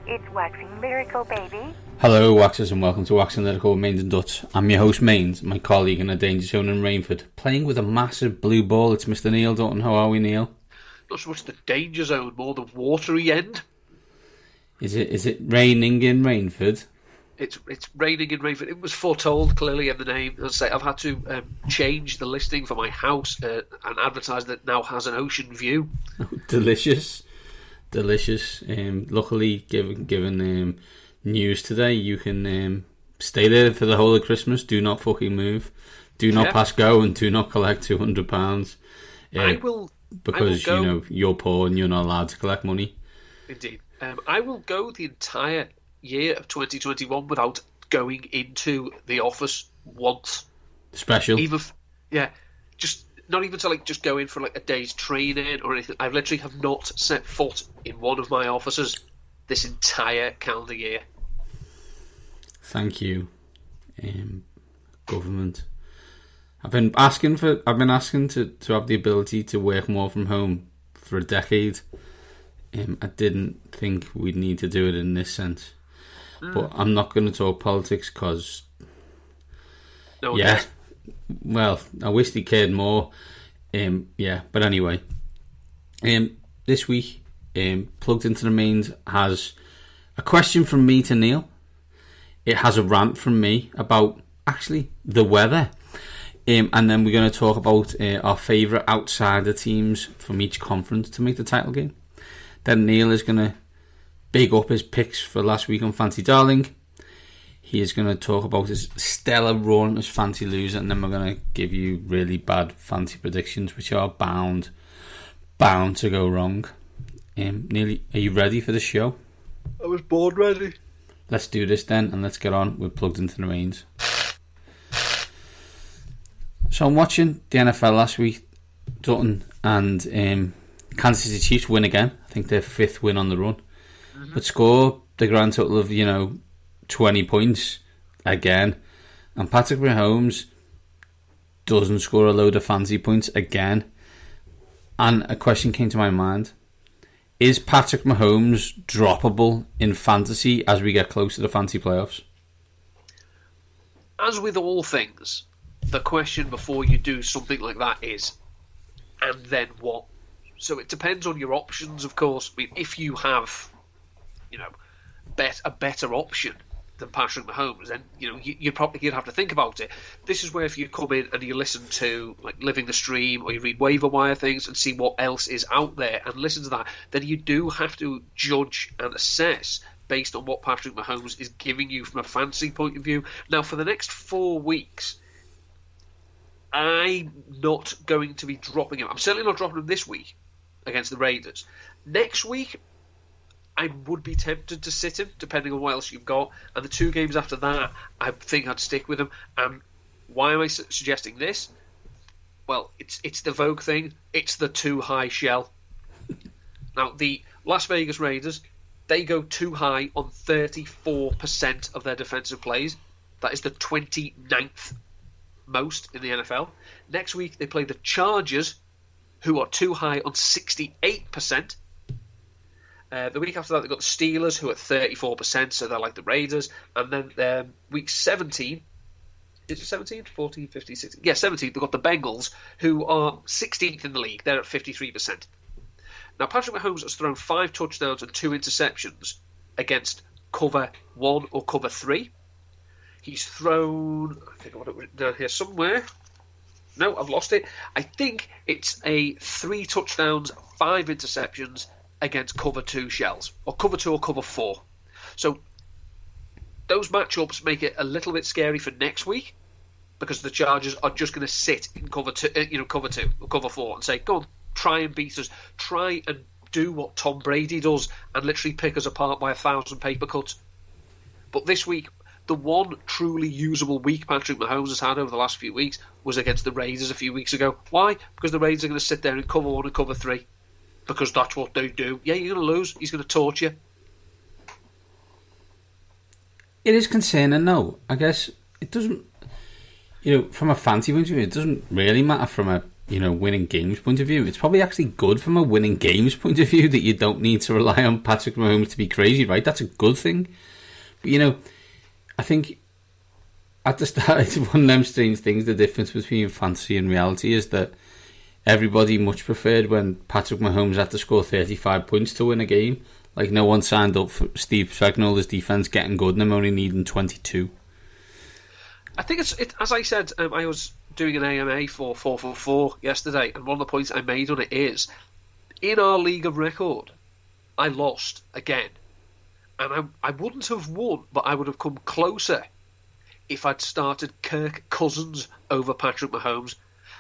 It's Waxing Lyrical, baby. Hello, Waxers, and welcome to Waxing Lyrical with Mains and Dutch. I'm your host, Mains, my colleague in a danger zone in Rainford. Playing with a massive blue ball, it's Mr. Neil Dutton. How are we, Neil? Not so much the danger zone, more the watery end. Is it raining in Rainford? It's raining in Rainford. It was foretold clearly in the name. As I say, I've had to change the listing for my house and advertise that it now has an ocean view. Delicious. Luckily, given news today, you can stay there for the whole of Christmas. Do not fucking move. Do not pass go, and do not collect £200. Because you know you're poor and you're not allowed to collect money. Indeed, I will go the entire year of 2021 without going into the office once. Special, just not even to just go in for a day's training or anything. I literally have not set foot in one of my offices this entire calendar year. Thank you, government. I've been asking to have the ability to work more from home for a decade. I didn't think we'd need to do it in this sense, but I'm not going to talk politics because, well, I wish they cared more. But anyway, this week, Plugged Into the Mains has a question from me to Neil. It has a rant from me about actually the weather. And then we're going to talk about our favourite outsider teams from each conference to make the title game. Then Neil is going to big up his picks for last week on Fancy Darling. He is going to talk about his stellar run as Fancy Loser. And then we're going to give you really bad Fancy predictions, which are bound to go wrong. Neil, are you ready for the show? I was born ready. Let's do this then, and let's get on with Plugged Into the Mains. So I'm watching the NFL last week, Dutton, and Kansas City Chiefs win again. I think their 5th win on the run. Mm-hmm. But score the grand total of, 20 points again. And Patrick Mahomes doesn't score a load of fancy points again. And a question came to my mind. Is Patrick Mahomes droppable in fantasy as we get close to the fantasy playoffs? As with all things, the question before you do something like that is, and then what? So it depends on your options, of course. I mean, if you have, a better option than Patrick Mahomes, then you'd have to think about it. This is where if you come in and you listen to Living the Stream or you read waiver wire things and see what else is out there and listen to that, then you do have to judge and assess based on what Patrick Mahomes is giving you from a fantasy point of view. Now, for the next 4 weeks, I'm not going to be dropping him. I'm certainly not dropping him this week against the Raiders. Next week, I would be tempted to sit him, depending on what else you've got. And the 2 games after that, I think I'd stick with him. And why am I suggesting this? Well, it's the Vogue thing. It's the too high shell. Now, the Las Vegas Raiders, they go too high on 34% of their defensive plays. That is the 29th most in the NFL. Next week they play the Chargers, who are too high on 68%. The week after that they've got the Steelers, who are 34%, so they're like the Raiders. And then week 17, is it 17? 14, 15, 16? Yeah, 17, they've got the Bengals, who are 16th in the league. They're at 53%. Now, Patrick Mahomes has thrown 5 touchdowns and 2 interceptions against cover 1 or cover 3. He's thrown, I think I've got it written down here somewhere. No, I've lost it. I think it's a 3 touchdowns, 5 interceptions against cover 2 shells, or cover 2 or cover 4. So those matchups make it a little bit scary for next week, because the Chargers are just going to sit in cover 2, cover 2 or cover 4 and say, go on, try and beat us. Try and do what Tom Brady does and literally pick us apart by 1,000 paper cuts. But this week, the one truly usable week Patrick Mahomes has had over the last few weeks was against the Raiders a few weeks ago. Why? Because the Raiders are going to sit there in cover 1 and cover 3. Because that's what they do. Yeah, you're going to lose. He's going to torch you. It is concerning, though. I guess it doesn't, from a fancy point of view, it doesn't really matter from a winning games point of view. It's probably actually good from a winning games point of view that you don't need to rely on Patrick Mahomes to be crazy, right? That's a good thing. But, I think at the start, it's one of them strange things. The difference between fantasy and reality is that everybody much preferred when Patrick Mahomes had to score 35 points to win a game. Like, no one signed up for Steve Spagnuolo's defense getting good and him only needing 22. I think it's as I said, I was doing an AMA for 444 yesterday, and one of the points I made on it is, in our league of record, I lost again. And I wouldn't have won, but I would have come closer if I'd started Kirk Cousins over Patrick Mahomes.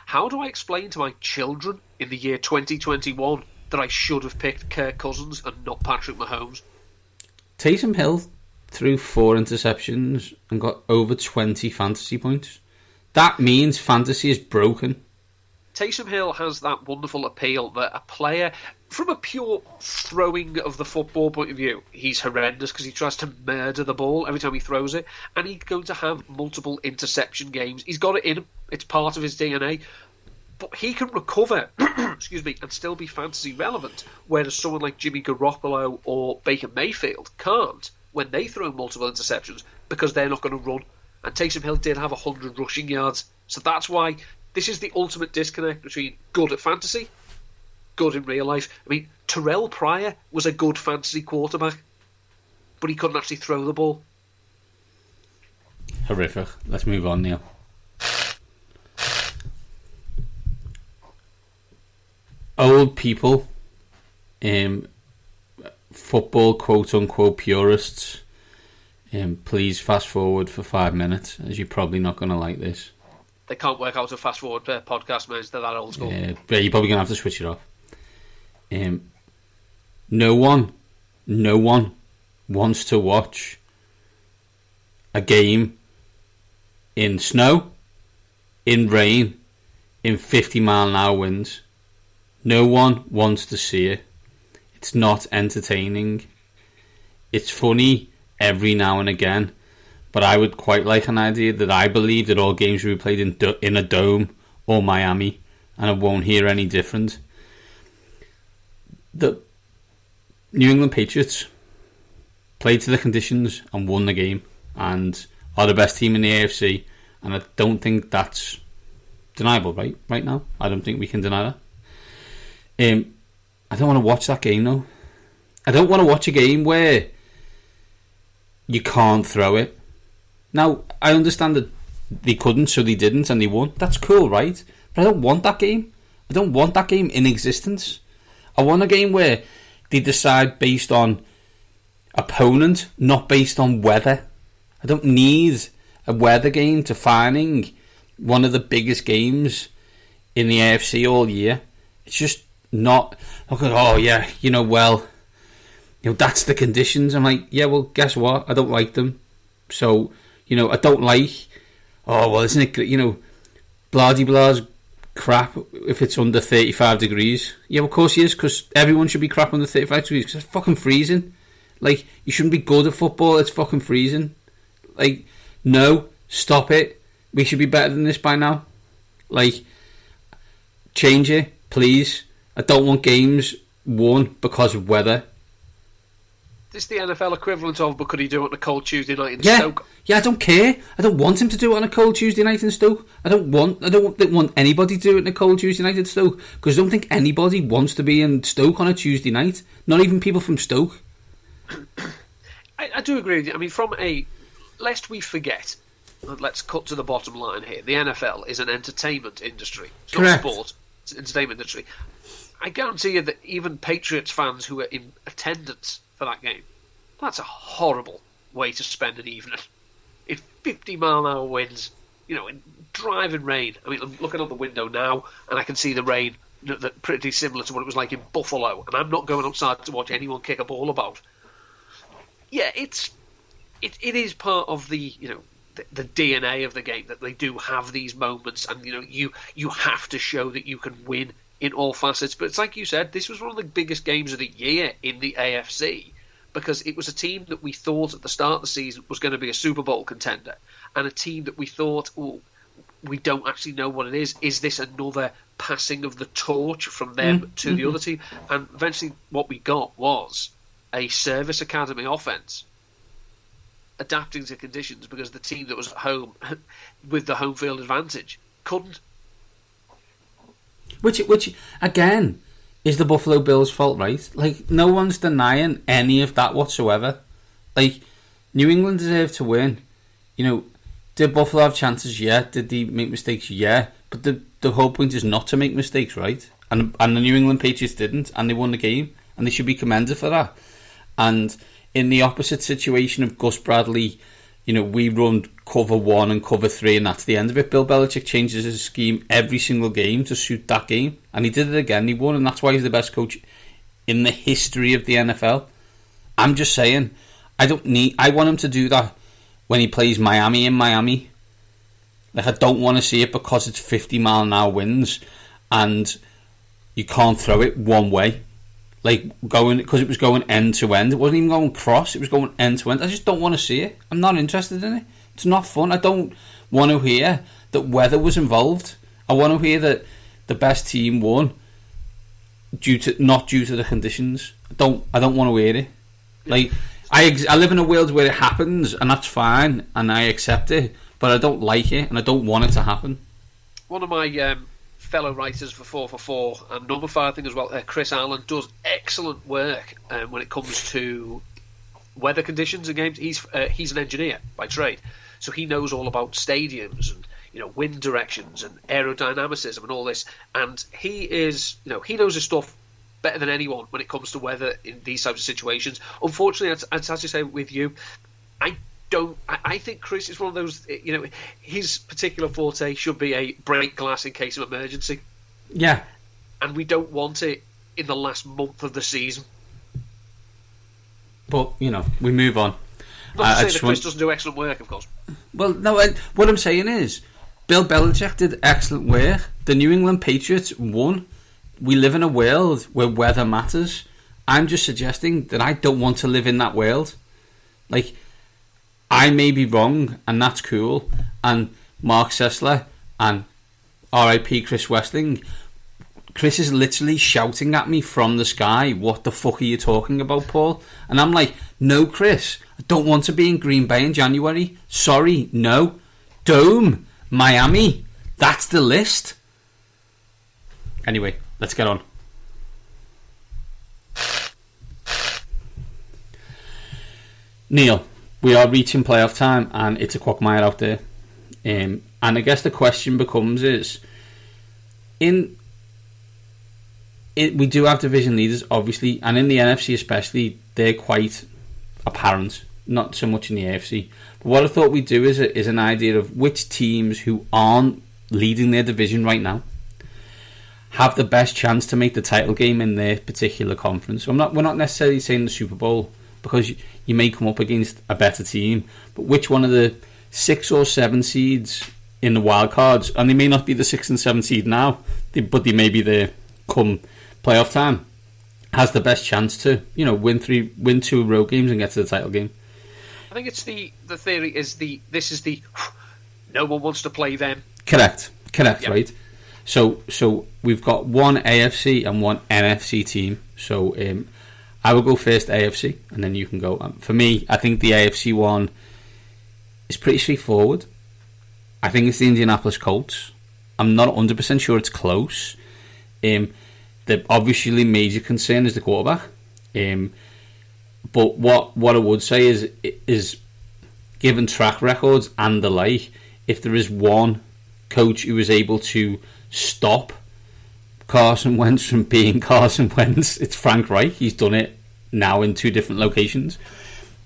How do I explain to my children in the year 2021 that I should have picked Kirk Cousins and not Patrick Mahomes? Taysom Hill threw 4 interceptions and got over 20 fantasy points. That means fantasy is broken. Taysom Hill has that wonderful appeal that a player, from a pure throwing of the football point of view, he's horrendous because he tries to murder the ball every time he throws it, and he's going to have multiple interception games. He's got it in him. It's part of his DNA. But he can recover, excuse me, and still be fantasy relevant, whereas someone like Jimmy Garoppolo or Baker Mayfield can't when they throw multiple interceptions because they're not going to run. And Taysom Hill did have 100 rushing yards. So that's why this is the ultimate disconnect between good at fantasy, good in real life. I mean, Terrell Pryor was a good fantasy quarterback, but he couldn't actually throw the ball. Horrific. Let's move on, Neil. Old people, football quote-unquote purists, please fast forward for 5 minutes, as you're probably not going to like this. They can't work out a fast forward podcast, man. They're that old school. But you're probably going to have to switch it off. No one wants to watch a game in snow, in rain, in 50-mile-an-hour winds. No one wants to see it. It's not entertaining. It's funny every now and again, but I would quite like an idea that I believe that all games will be played in a dome or Miami, and it won't hear any different. The New England Patriots played to the conditions and won the game and are the best team in the AFC, and I don't think that's deniable right now. I don't think we can deny that. I don't want to watch that game though. I don't want to watch a game where you can't throw it. Now, I understand that they couldn't, so they didn't, and they won. That's cool, right? But I don't want that game. I don't want that game in existence. I want a game where they decide based on opponent, not based on weather. I don't need a weather game defining one of the biggest games in the AFC all year. It's just not, that's the conditions. I'm like, yeah, well, guess what? I don't like them. So, I don't like, isn't it, blah-de-blah's crap if it's under 35 degrees. Yeah, of course he is, because everyone should be crap under 35 degrees, because it's fucking freezing. Like, you shouldn't be good at football, it's fucking freezing. Like, no, stop it. We should be better than this by now. Like, change it, please. I don't want games won because of weather. This is the NFL equivalent of, but could he do it on a cold Tuesday night in Stoke? Yeah, I don't care. I don't want him to do it on a cold Tuesday night in Stoke. I don't want anybody to do it on a cold Tuesday night in Stoke, because I don't think anybody wants to be in Stoke on a Tuesday night. Not even people from Stoke. I do agree with you. I mean, lest we forget, let's cut to the bottom line here. The NFL is an entertainment industry. It's Correct. not sport. It's an entertainment industry. I guarantee you that even Patriots fans who are in attendance for that game, that's a horrible way to spend an evening. In 50-mile-an-hour winds, in driving rain. I mean, I'm looking out the window now, and I can see the rain that pretty similar to what it was like in Buffalo, and I'm not going outside to watch anyone kick a ball about. Yeah, it is part of the the DNA of the game that they do have these moments, and you have to show that you can win in all facets. But it's like you said, this was one of the biggest games of the year in the AFC, because it was a team that we thought at the start of the season was going to be a Super Bowl contender, and a team that we thought, we don't actually know what it is. Is this another passing of the torch from them to the other team? And eventually what we got was a service academy offense adapting to conditions because the team that was at home with the home field advantage couldn't. Which again is the Buffalo Bills' fault, right? Like, no one's denying any of that whatsoever. Like, New England deserved to win. You know, did Buffalo have chances? Yeah. Did they make mistakes? Yeah. But the whole point is not to make mistakes, right? And the New England Patriots didn't, and they won the game, and they should be commended for that. And in the opposite situation of Gus Bradley, you know, we run cover 1 and cover 3, and that's the end of it. Bill Belichick changes his scheme every single game to suit that game, and he did it again. He won, and that's why he's the best coach in the history of the NFL. I'm just saying, I want him to do that when he plays Miami in Miami. Like, I don't want to see it because it's 50-mile-an-hour winds and you can't throw it one way. Like, because it was going end to end. It wasn't even going cross, it was going end to end. I just don't want to see it. I'm not interested in it. It's not fun. I don't want to hear that weather was involved. I want to hear that the best team won not due to the conditions. I don't want to hear it. Like, I live in a world where it happens, and that's fine, and I accept it, but I don't like it, and I don't want it to happen. One of my fellow writers for 4 for 4 and number 5 thing as well, Chris Allen, does excellent work when it comes to weather conditions and games. He's an engineer by trade, so he knows all about stadiums and, you know, wind directions and aerodynamicism and all this, and he knows his stuff better than anyone when it comes to weather in these types of situations. Unfortunately, as you say with you, I think Chris is one of those, you know, his particular forte should be a break glass in case of emergency. Yeah. And we don't want it in the last month of the season. But, you know, we move on. Not to say that Chris doesn't do excellent work, of course. Well, no, what I'm saying is, Bill Belichick did excellent work. The New England Patriots won. We live in a world where weather matters. I'm just suggesting that I don't want to live in that world. Like, I may be wrong, and that's cool. And Mark Sessler and R.I.P. Chris Westling, Chris is literally shouting at me from the sky, what the fuck are you talking about, Paul? And I'm like, no, Chris, I don't want to be in Green Bay in January. Sorry, no. Dome, Miami, that's the list. Anyway, let's get on. Neil, we are reaching playoff time, and it's a quagmire out there. And I guess the question becomes we do have division leaders, obviously, and in the NFC especially, they're quite apparent. Not so much in the AFC. But what I thought we'd do is an idea of which teams who aren't leading their division right now have the best chance to make the title game in their particular conference. We're not necessarily saying the Super Bowl, because you may come up against a better team, but which one of the 6 or 7 seeds in the wild cards, and they may not be the 6 and 7 seed now, but they may be there come playoff time, has the best chance to, you know, win 2 road games and get to the title game. I think it's the theory is this is the no one wants to play them. Correct, yep. Right. So we've got one AFC and one NFC team. So I will go first, AFC, and then you can go. For me, I think the AFC one is pretty straightforward. I think it's the Indianapolis Colts. I'm not 100% sure it's close. The obviously major concern is the quarterback. But what I would say is given track records and the like, if there is one coach who is able to stop Carson Wentz from being Carson Wentz, it's Frank Reich. He's done it now in 2 different locations.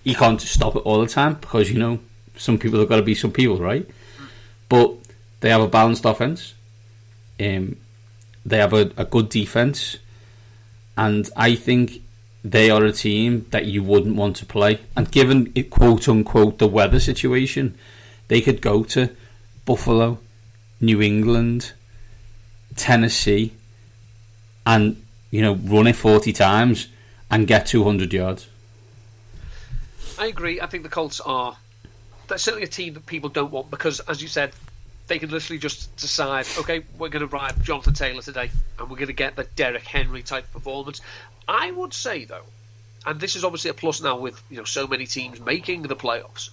You can't just stop it all the time, because, you know, some people have got to be some people, right? But they have a balanced offense. They have a good defense, and I think they are a team that you wouldn't want to play. And given it, quote unquote, the weather situation, they could go to Buffalo, New England, Tennessee, and, you know, run it 40 times and get 200 yards. I agree. I think the Colts they're certainly a team that people don't want, because, as you said, they can literally just decide, okay, we're going to ride Jonathan Taylor today, and we're going to get the Derrick Henry type performance. I would say, though, and this is obviously a plus now with so many teams making the playoffs,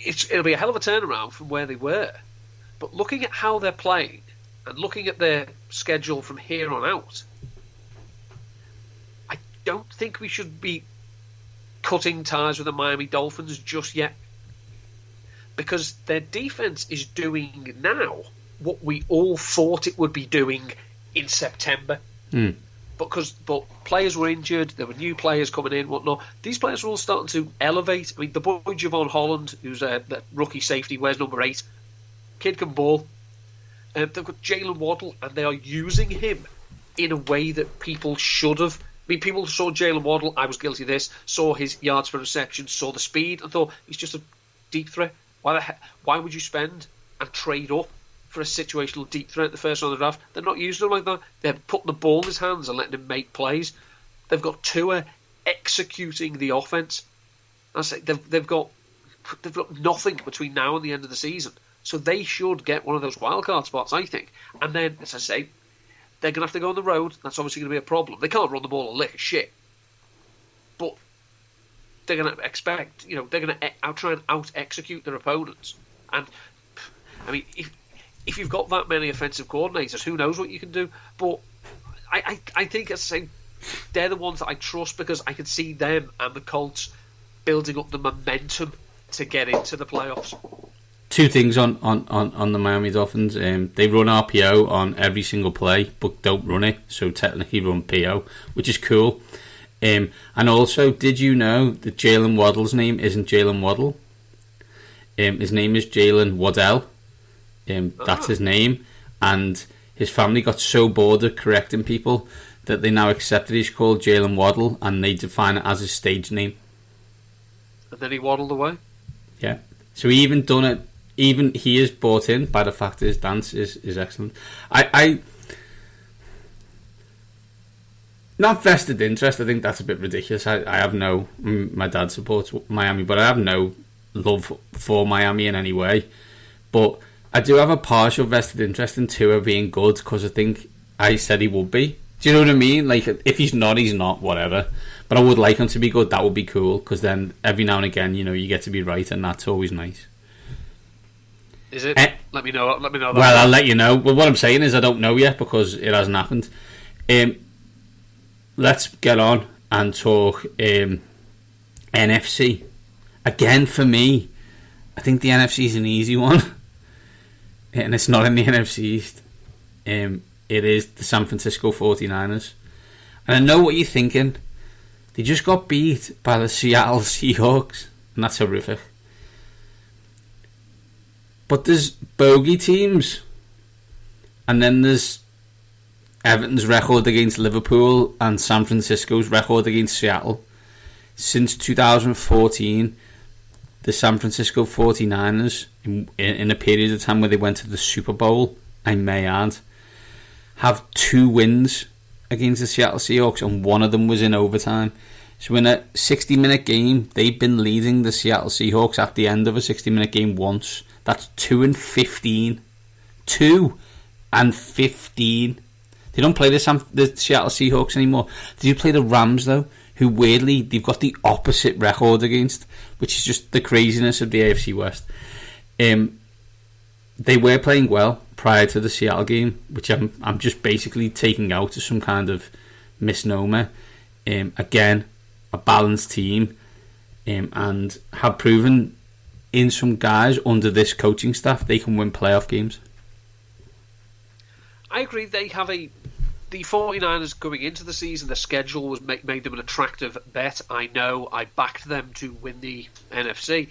it'll be a hell of a turnaround from where they were. But looking at how they're playing and looking at their schedule from here on out, I don't think we should be cutting ties with the Miami Dolphins just yet, because their defense is doing now what we all thought it would be doing in September. But players were injured, there were new players coming in, whatnot. These players are all starting to elevate. I mean, the boy Javon Holland, who's the rookie safety, wears number 8. Kid can ball. They've got Jalen Waddle, and they are using him in a way that people should have. I mean, people saw Jalen Waddle, I was guilty of this, saw his yards per reception, saw the speed, and thought, he's just a deep threat. Why would you spend and trade up for a situational deep threat at the first round of the draft? They're not using him like that. They're putting the ball in his hands and letting him make plays. They've got Tua executing the offense. They've got nothing between now and the end of the season. So they should get one of those wildcard spots, I think. And then, as I say, they're going to have to go on the road. That's obviously going to be a problem. They can't run the ball a lick of shit. But they're going to expect, they're going to try and out-execute their opponents. And, I mean, if you've got that many offensive coordinators, who knows what you can do? But I think, as I say, they're the ones that I trust, because I can see them and the Colts building up the momentum to get into the playoffs. Two things on the Miami Dolphins. They run RPO on every single play, but don't run it, so technically run PO, which is cool. And also, did you know that Jalen Waddle's name isn't Jalen Waddle? His name is Jalen Waddell. That's his name, and his family got so bored of correcting people that they now accept that he's called Jalen Waddle, and they define it as his stage name. And then he waddled away? Yeah. So he even done it. Even he is bought in by the fact that his dance is excellent. I not vested interest. I think that's a bit ridiculous. I have no. My dad supports Miami, but I have no love for Miami in any way. But I do have a partial vested interest in Tua being good, because I think I said he would be. Do you know what I mean? Like, if he's not, whatever. But I would like him to be good. That would be cool, because then every now and again, you get to be right, and that's always nice. Is it? Let me know. Let me know. Well, I'll let you know. Well, what I'm saying is I don't know yet, because it hasn't happened. Let's get on and talk NFC. Again, for me, I think the NFC is an easy one. And it's not in the NFC East. It is the San Francisco 49ers. And I know what you're thinking. They just got beat by the Seattle Seahawks, and that's horrific. But there's bogey teams, and then there's Everton's record against Liverpool and San Francisco's record against Seattle. Since 2014, the San Francisco 49ers, in a period of time where they went to the Super Bowl, I may add, have 2 wins against the Seattle Seahawks, and one of them was in overtime. So in a 60-minute game, they've been leading the Seattle Seahawks at the end of a 60-minute game once. That's 2-15. 2-15. They don't play the Seattle Seahawks anymore. They do play the Rams, though, who weirdly they've got the opposite record against, which is just the craziness of the AFC West. They were playing well prior to the Seattle game, which I'm just basically taking out as some kind of misnomer. Again, a balanced team, and have proven in some guys under this coaching staff they can win playoff games. I agree. They have the 49ers going into the season, the schedule was made them an attractive bet. I know I backed them to win the NFC.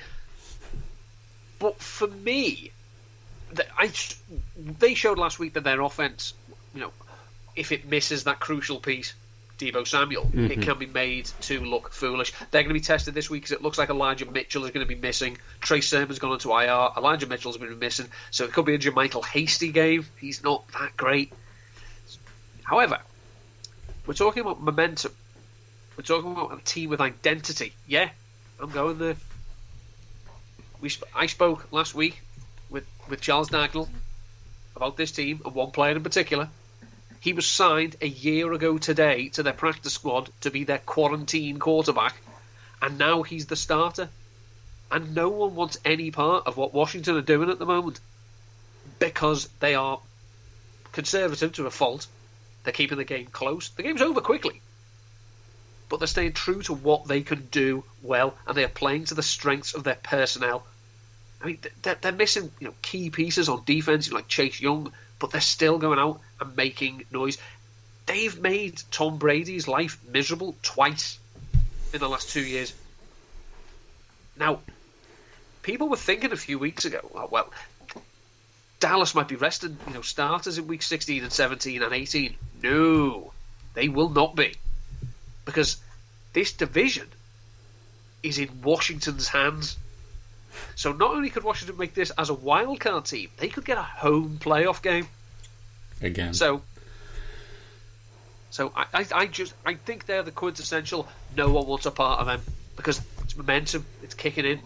But for me, they showed last week that their offense, if it misses that crucial piece, Deebo Samuel, it can be made to look foolish. They're going to be tested this week because it looks like Elijah Mitchell is going to be missing. Trey Sermon's gone into IR. Elijah Mitchell's going to be missing. So it could be a Jermichael Hasty game. He's not that great. However, we're talking about momentum. We're talking about a team with identity. Yeah, I'm going there. I spoke last week with Charles Dagnall about this team and one player in particular. He was signed a year ago today to their practice squad to be their quarantine quarterback, and now he's the starter. And no one wants any part of what Washington are doing at the moment because they are conservative to a fault. They're keeping the game close. The game's over quickly. But they're staying true to what they can do well, and they are playing to the strengths of their personnel. I mean, they're missing key pieces on defense, like Chase Young, but they're still going out and making noise. They've made Tom Brady's life miserable twice in the last 2 years. Now, people were thinking a few weeks ago, well, Dallas might be resting starters in week 16 and 17 and 18. No, they will not be. Because this division is in Washington's hands. So not only could Washington make this as a wildcard team, they could get a home playoff game. Again. So I think they're the quintessential no one wants a part of them because it's momentum, it's kicking in.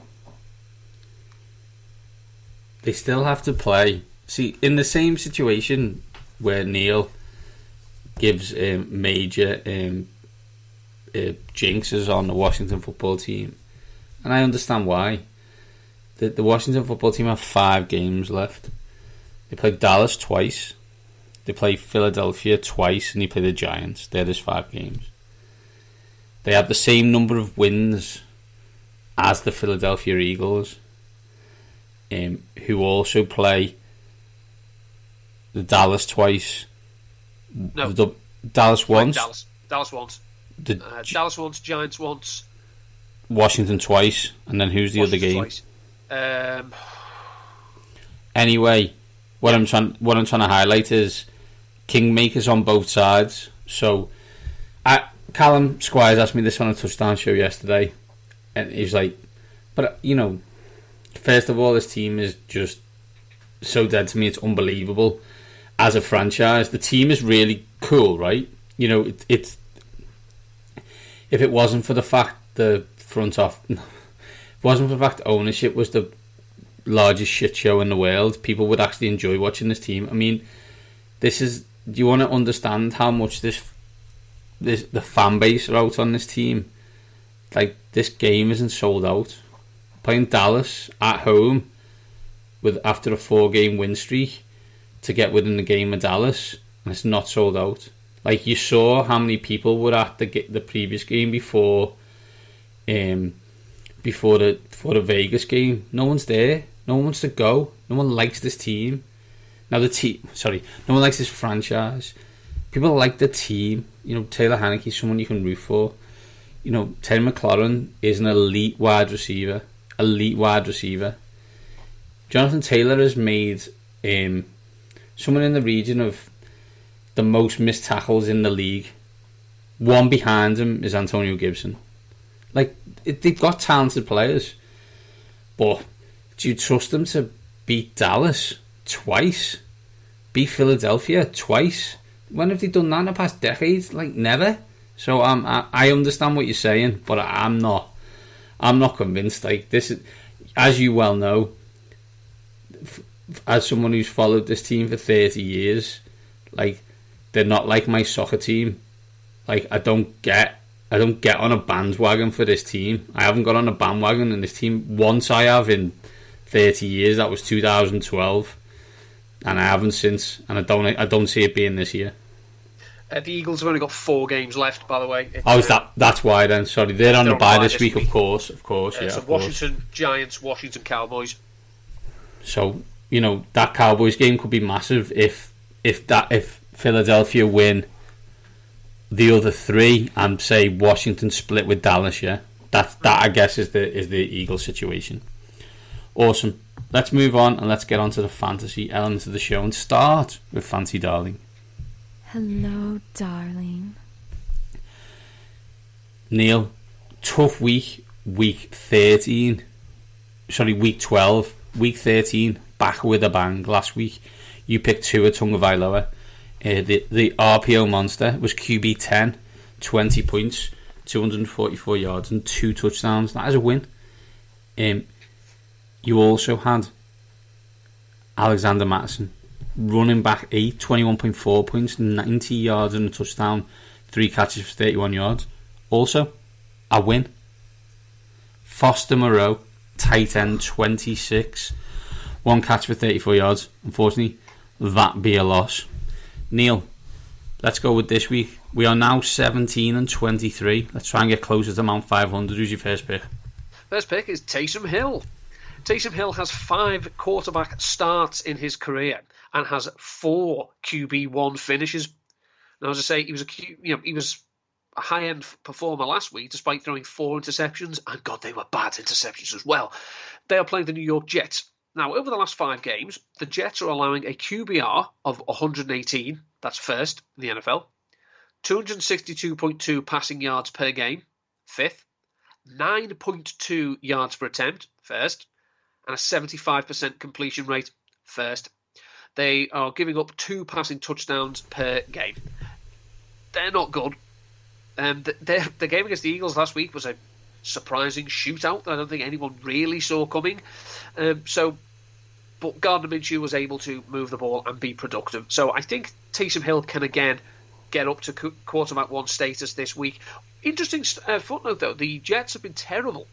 They still have to play. See, in the same situation where Neil gives major jinxes on the Washington football team, and I understand why. The Washington football team have 5 games left. They play Dallas twice, they play Philadelphia twice, and they play the Giants. They're just 5 games. They have the same number of wins as the Philadelphia Eagles, who also play the Dallas twice. No, Dallas once. Dallas once. Dallas once, Giants once, Washington twice, and then who's the other game? Twice. Anyway, what I'm trying to highlight is kingmakers on both sides. So, Callum Squires asked me this on a touchdown show yesterday, and he's like, "But first of all, this team is just so dead to me. It's unbelievable. As a franchise, the team is really cool, right? It's if it wasn't for the fact ownership was the largest shit show in the world, people would actually enjoy watching this team. I mean, do you want to understand how much the fan base are out on this team? Like, this game isn't sold out. Playing Dallas at home after a 4-game win streak to get within the game of Dallas, and it's not sold out. Like, you saw how many people were at the previous game before the Vegas game. No one's there. No one wants to go. No one likes this team. Now no one likes this franchise. People like the team. Taylor Heinicke's someone you can root for. Terry McLaurin is an elite wide receiver. Jonathan Taylor has made someone in the region of the most missed tackles in the league. One behind him is Antonio Gibson. Like, they've got talented players, but do you trust them to beat Dallas twice? Beat Philadelphia twice? When have they done that in the past decades? Like, never. So I understand what you're saying, but I'm not convinced. Like, this is, as you well know, as someone who's followed this team for 30 years, like, they're not like my soccer team. Like, I don't get on a bandwagon for this team. I haven't got on a bandwagon in this team once. I have in 30 years. That was 2012, and I haven't since. And I don't see it being this year. The Eagles have only got 4 games left, by the way. That's why then. Sorry, they're on the bye this week, of course. Yeah, so Washington Giants, Washington Cowboys. So that Cowboys game could be massive if Philadelphia win the other 3 and say Washington split with Dallas. Yeah, that I guess is the Eagles situation. Awesome. Let's move on and let's get on to the fantasy elements of the show and start with Fancy Darling. Hello, darling. Neil, tough week 13. Sorry, week 12. Week 13, back with a bang. Last week, you picked Tua Tagovailoa. The RPO monster was QB 10, 20 points, 244 yards and 2 touchdowns. That is a win. You also had Alexander Mattison, running back 8, 21.4 points, 90 yards and a touchdown, 3 catches for 31 yards. Also, a win. Foster Moreau, tight end, 26, 1 catch for 34 yards. Unfortunately, that be a loss. Neil, let's go with this week. We are now 17 and 23. Let's try and get closer to Mount 500. Who's your first pick? First pick is Taysom Hill. Taysom Hill has 5 quarterback starts in his career and has 4 QB1 finishes. Now, as I say, he was a high-end performer last week, despite throwing 4 interceptions, and God, they were bad interceptions as well. They are playing the New York Jets. Now, over the last 5 games, the Jets are allowing a QBR of 118, that's first in the NFL, 262.2 passing yards per game, 5th, 9.2 yards per attempt, first, and a 75% completion rate, first. They are giving up 2 passing touchdowns per game. They're not good. The game against the Eagles last week was a surprising shootout that I don't think anyone really saw coming. But Gardner Minshew was able to move the ball and be productive. So I think Taysom Hill can again get up to quarterback 1 status this week. Interesting footnote though, the Jets have been terrible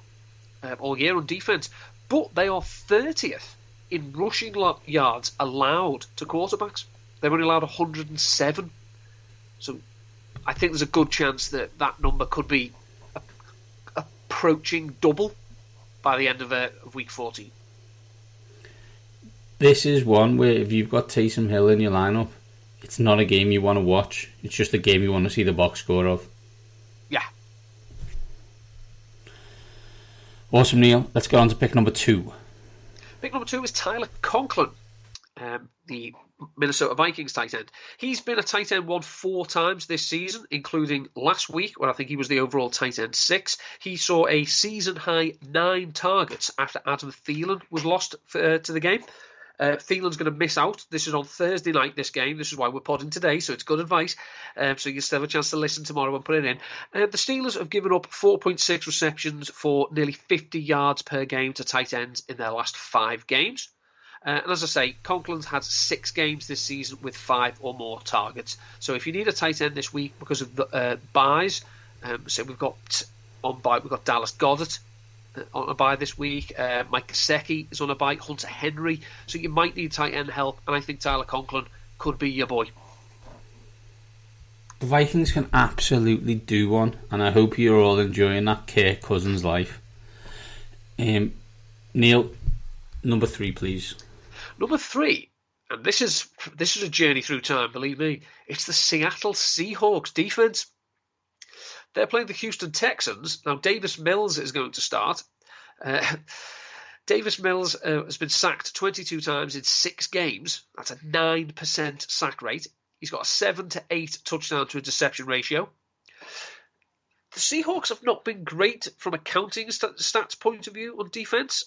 all year on defense, but they are 30th in rushing yards allowed to quarterbacks. They've only allowed 107. So I think there's a good chance that number could be approaching double by the end of week 14. This is one where if you've got Taysom Hill in your lineup, it's not a game you want to watch. It's just a game you want to see the box score of. Yeah. Awesome, Neil. Let's go on to pick number 2. Pick number 2 is Tyler Conklin, the Minnesota Vikings tight end. He's been a tight end 1 4 times this season, including last week, where I think he was the overall tight end 6. He saw a season-high 9 targets after Adam Thielen was lost to the game. Thielen's going to miss out. This is on Thursday night, this game. This is why we're podding today, so it's good advice. So you still have a chance to listen tomorrow and put it in. The Steelers have given up 4.6 receptions for nearly 50 yards per game to tight ends in their last 5 games. And as I say, Conklin's had 6 games this season with 5 or more targets. So if you need a tight end this week because of the buys, so we've got Dallas Goedert on a bye this week. Mike Gesicki is on a bye. Hunter Henry. So you might need tight end help, and I think Tyler Conklin could be your boy. The Vikings can absolutely do one, and I hope you're all enjoying that Kirk Cousins life. Neil, number 3, please. Number 3, and this is a journey through time, believe me. It's the Seattle Seahawks defense. They're playing the Houston Texans. Now, Davis Mills is going to start. Davis Mills has been sacked 22 times in 6 games. That's a 9% sack rate. He's got a 7 to 8 touchdown to interception ratio. The Seahawks have not been great from a counting stats point of view on defense.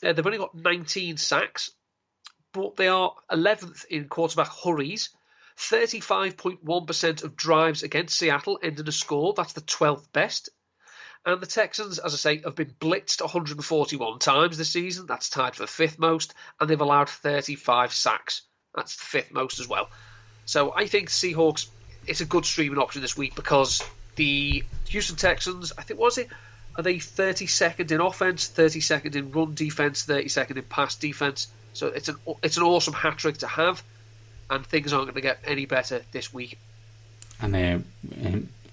They've only got 19 sacks, but they are 11th in quarterback hurries. 35.1% of drives against Seattle end in a score. That's the 12th best. And the Texans, as I say, have been blitzed 141 times this season. That's tied for 5th most. And they've allowed 35 sacks. That's the 5th most as well. So I think Seahawks, it's a good streaming option this week because the Houston Texans, I think, are they 32nd in offense, 32nd in run defense, 32nd in pass defense? So it's an awesome hat trick to have. And things aren't going to get any better this week. And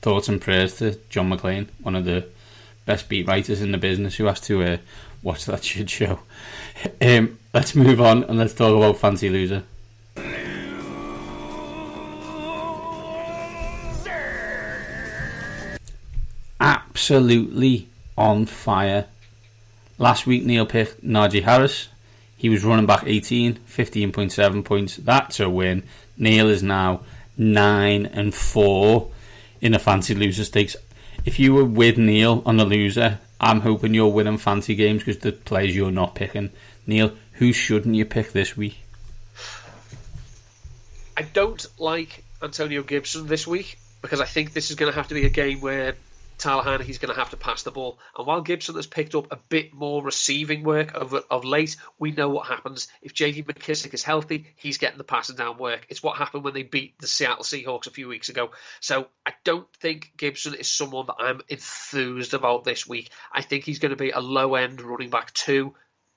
thoughts and prayers to John McClane, one of the best beat writers in the business, who has to watch that shit show. Let's move on and let's talk about Fancy Loser. Absolutely on fire. Last week Neil picked Najee Harris. He was running back 18, 15.7 points. That's a win. Neil is now 9-4 in the Fancy Loser Stakes. If you were with Neil on the loser, I'm hoping you're winning fancy games because the players you're not picking. Neil, who shouldn't you pick this week? I don't like Antonio Gibson this week because I think this is going to have to be a game where Tyler Heineke's going to have to pass the ball. And while Gibson has picked up a bit more receiving work of late, we know what happens. If J.D. McKissick is healthy, he's getting the passing down work. It's what happened when they beat the Seattle Seahawks a few weeks ago. So I don't think Gibson is someone that I'm enthused about this week. I think he's going to be a low-end running back 2.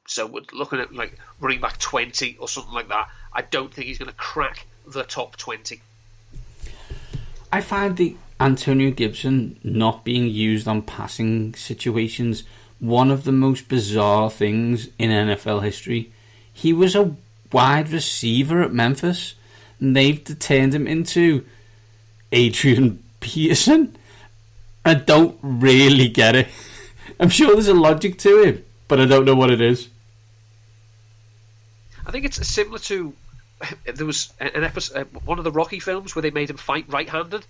So we're looking at like running back 20 or something like that. I don't think he's going to crack the top 20. I find the Antonio Gibson not being used on passing situations one of the most bizarre things in NFL history. He was a wide receiver at Memphis, and they've turned him into Adrian Peterson. I don't really get it. I'm sure there's a logic to it, but I don't know what it is. I think it's similar to there was an episode, one of the Rocky films where they made him fight right-handed,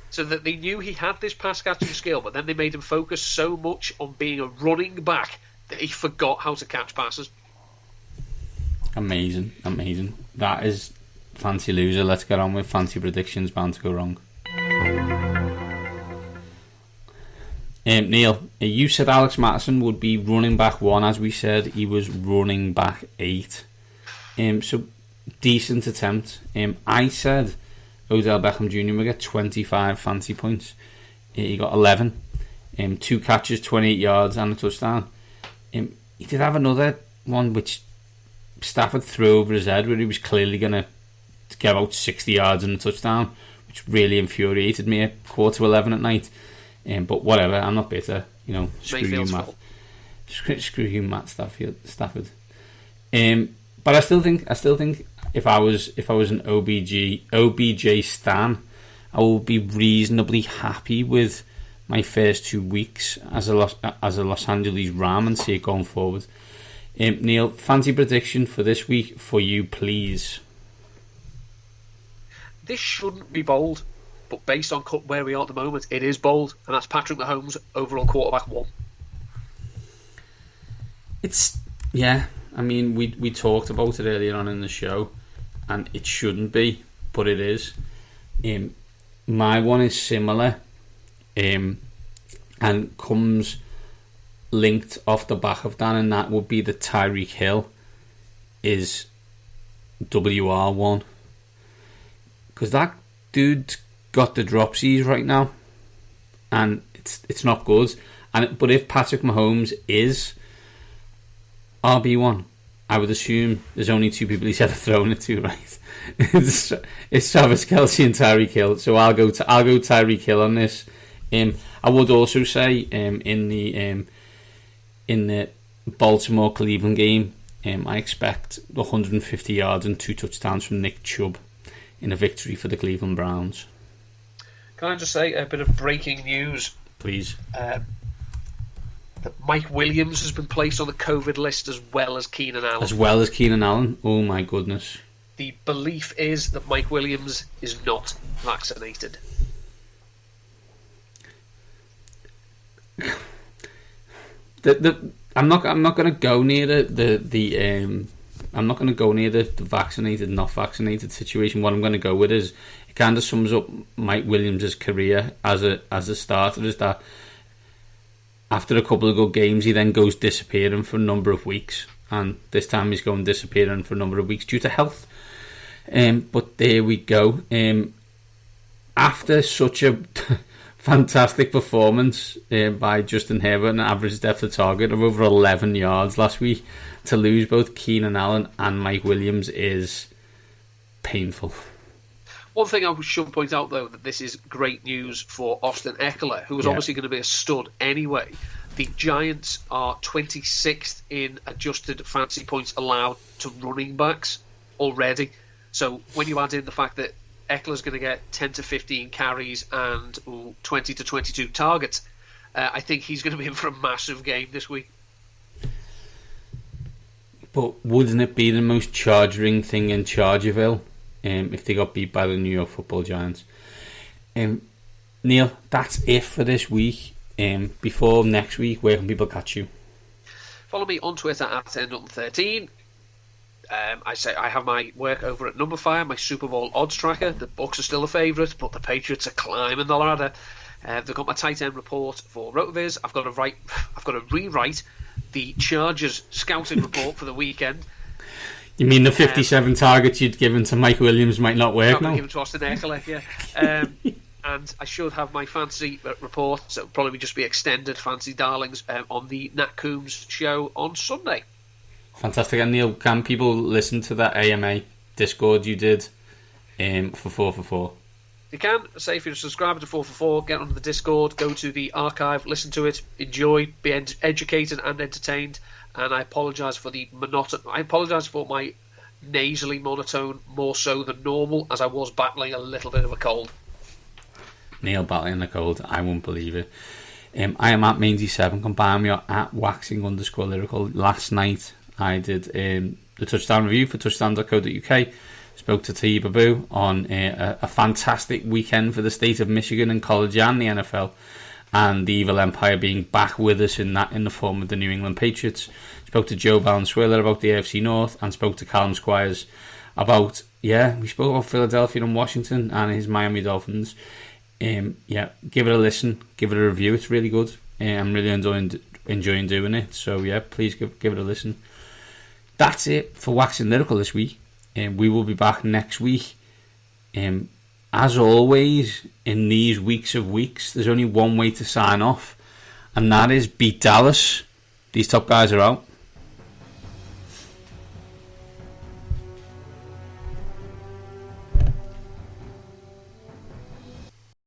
so that they knew he had this pass-catching skill, but then they made him focus so much on being a running back that he forgot how to catch passes. Amazing. That is fancy loser. Let's get on with fancy predictions. Bound to go wrong. Neil, you said Alex Mattison would be running back 1. As we said, he was running back 8. So decent attempt. I said Odell Beckham Jr. would get 25 fancy points. He got 11. 2 catches, 28 yards and a touchdown. He did have another one which Stafford threw over his head, where he was clearly going to get about 60 yards and a touchdown, which really infuriated me at 11:15 at night. But whatever, I'm not bitter. Screw you, Matt. Screw you, Matt Stafford. But I still think if I was an OBJ stan, I will be reasonably happy with my first 2 weeks as a Los Angeles Ram and see it going forward. Neil, fancy prediction for this week for you, please. This shouldn't be bold, but based on where we are at the moment, it is bold, and that's Patrick Mahomes, overall quarterback 1. I mean, we talked about it earlier on in the show, and it shouldn't be, but it is. My one is similar, and comes linked off the back of that, and that would be that Tyreek Hill is WR1, because that dude's got the dropsies right now, and it's not good. But if Patrick Mahomes is RB1, I would assume there's only 2 people he's ever thrown it to, right? it's Travis Kelce and Tyreek Hill. So I'll go Tyreek Hill on this. I would also say in the Baltimore Cleveland game, I expect 150 yards and 2 touchdowns from Nick Chubb in a victory for the Cleveland Browns. Can I just say a bit of breaking news? Please. That Mike Williams has been placed on the COVID list as well as Keenan Allen. Oh my goodness. The belief is that Mike Williams is not vaccinated. I'm not going to go near the vaccinated, not vaccinated situation. What I'm going to go with is, it kind of sums up Mike Williams' career as a starter, is that after a couple of good games, he then goes disappearing for a number of weeks, and this time he's going disappearing for a number of weeks due to health. But there we go. After such a fantastic performance by Justin Herbert, an average depth of target of over 11 yards last week, to lose both Keenan Allen and Mike Williams is painful. One thing I should point out, though, that this is great news for Austin Eckler, who is obviously going to be a stud anyway. The Giants are 26th in adjusted fantasy points allowed to running backs already. So when you add in the fact that Eckler's going to get 10 to 15 carries and 20 to 22 targets, I think he's going to be in for a massive game this week. But wouldn't it be the most charging thing in Chargerville if they got beat by the New York Football Giants? Neil, that's it for this week. Before next week, where can people catch you? Follow me on Twitter at @endon13. I have my work over at Numberfire, my Super Bowl odds tracker. The Bucs are still a favourite, but the Patriots are climbing the ladder. They've got my tight end report for Rotoviz. I've got to rewrite the Chargers scouting report for the weekend. You mean the 57 targets you'd given to Mike Williams might not work now? Given to Austin Eckler, yeah. And I should have my fantasy report, so it'll probably just be extended fantasy darlings on the Nat Coombs show on Sunday. Fantastic. And Neil, can people listen to that AMA Discord you did for 4 for 4? You can. Say if you're a subscriber to 4 for 4, get onto the Discord, go to the archive, listen to it, enjoy, be educated and entertained. And I apologise for my nasally monotone more so than normal, as I was battling a little bit of a cold. Neil battling the cold, I won't believe it. I am at Mangy7. Come by me at waxing_lyrical. Last night I did the touchdown review for touchdown.co.uk. Spoke to T. Babu on a fantastic weekend for the state of Michigan in college and the NFL, and the Evil Empire being back with us in the form of the New England Patriots. Spoke to Joe Valenzuela about the AFC North, and spoke to Callum Squires about, we spoke about Philadelphia and Washington and his Miami Dolphins. Give it a listen, give it a review. It's really good. I'm really enjoying doing it. So please give it a listen. That's it for Waxing Lyrical this week. We will be back next week. As always, in these weeks of weeks, there's only one way to sign off, and that is beat Dallas. These top guys are out.